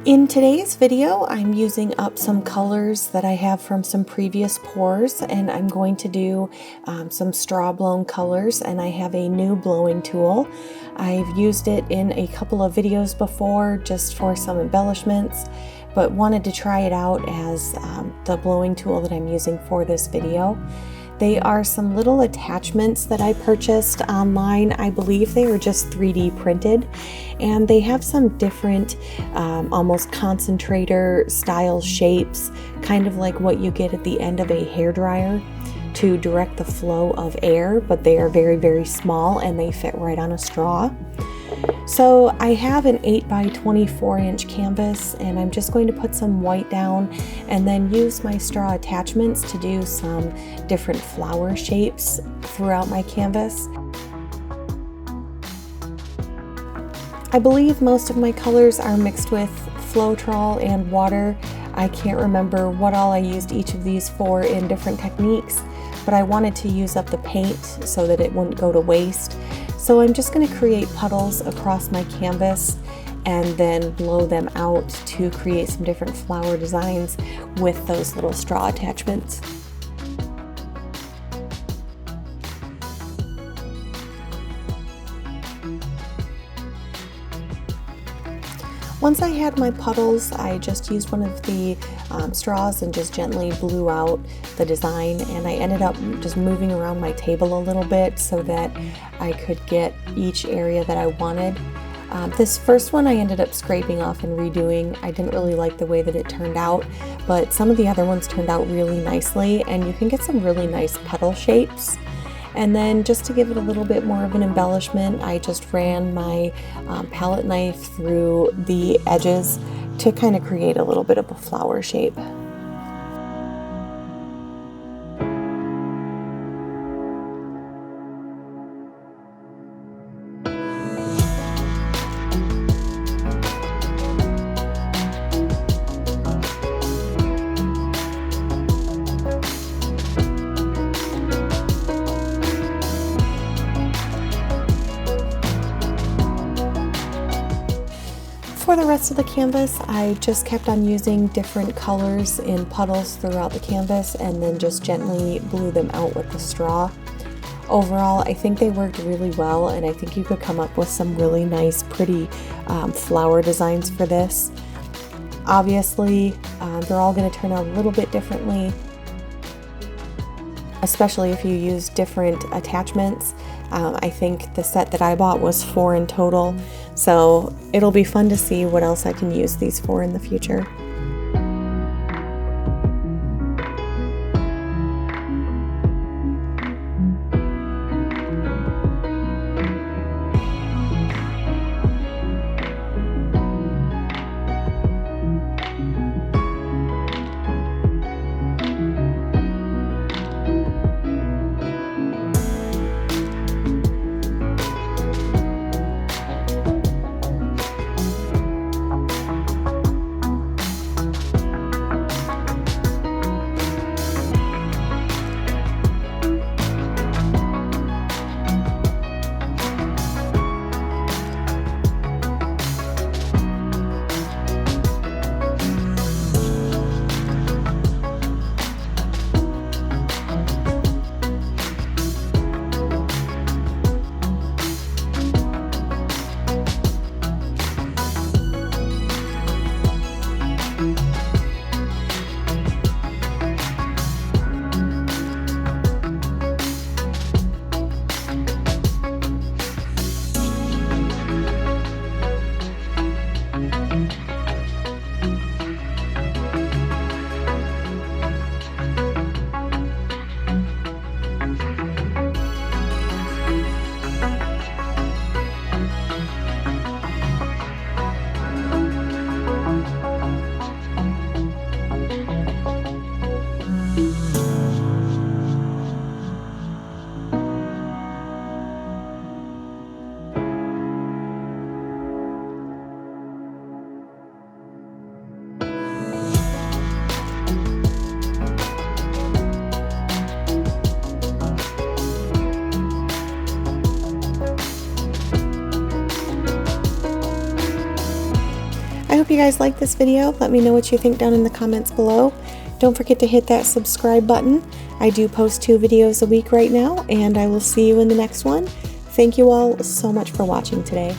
In today's video, I'm using up some colors that I have from some previous pours, and I'm going to do some straw blown colors, and I have a new blowing tool. I've used it in a couple of videos before just for some embellishments, but wanted to try it out as the blowing tool that I'm using for this video. They are some little attachments that I purchased online. I believe they were just 3D printed, and they have some different almost concentrator style shapes, kind of like what you get at the end of a hairdryer to direct the flow of air, but they are very, very small and they fit right on a straw. So I have an 8 by 24 inch canvas, and I'm just going to put some white down and then use my straw attachments to do some different flower shapes throughout my canvas. I believe most of my colors are mixed with floetrol and water. I can't remember what all I used each of these for in different techniques, but I wanted to use up the paint so that it wouldn't go to waste. So I'm just going to create puddles across my canvas and then blow them out to create some different flower designs with those little straw attachments. Once I had my puddles, I just used one of the straws and just gently blew out the design, and I ended up just moving around my table a little bit so that I could get each area that I wanted. This first one I ended up scraping off and redoing. I didn't really like the way that it turned out, but some of the other ones turned out really nicely, and you can get some really nice petal shapes. And then just to give it a little bit more of an embellishment, I just ran my palette knife through the edges to kind of create a little bit of a flower shape. For the rest of the canvas, I just kept on using different colors in puddles throughout the canvas and then just gently blew them out with the straw. Overall, I think they worked really well, and I think you could come up with some really nice, pretty flower designs for this. Obviously, they're all going to turn out a little bit differently, especially if you use different attachments. I think the set that I bought was 4 in total, so it'll be fun to see what else I can use these for in the future. I hope you guys like this video. Let me know what you think down in the comments below. Don't forget to hit that subscribe button. I do post 2 videos a week right now, and I will see you in the next one. Thank you all so much for watching today.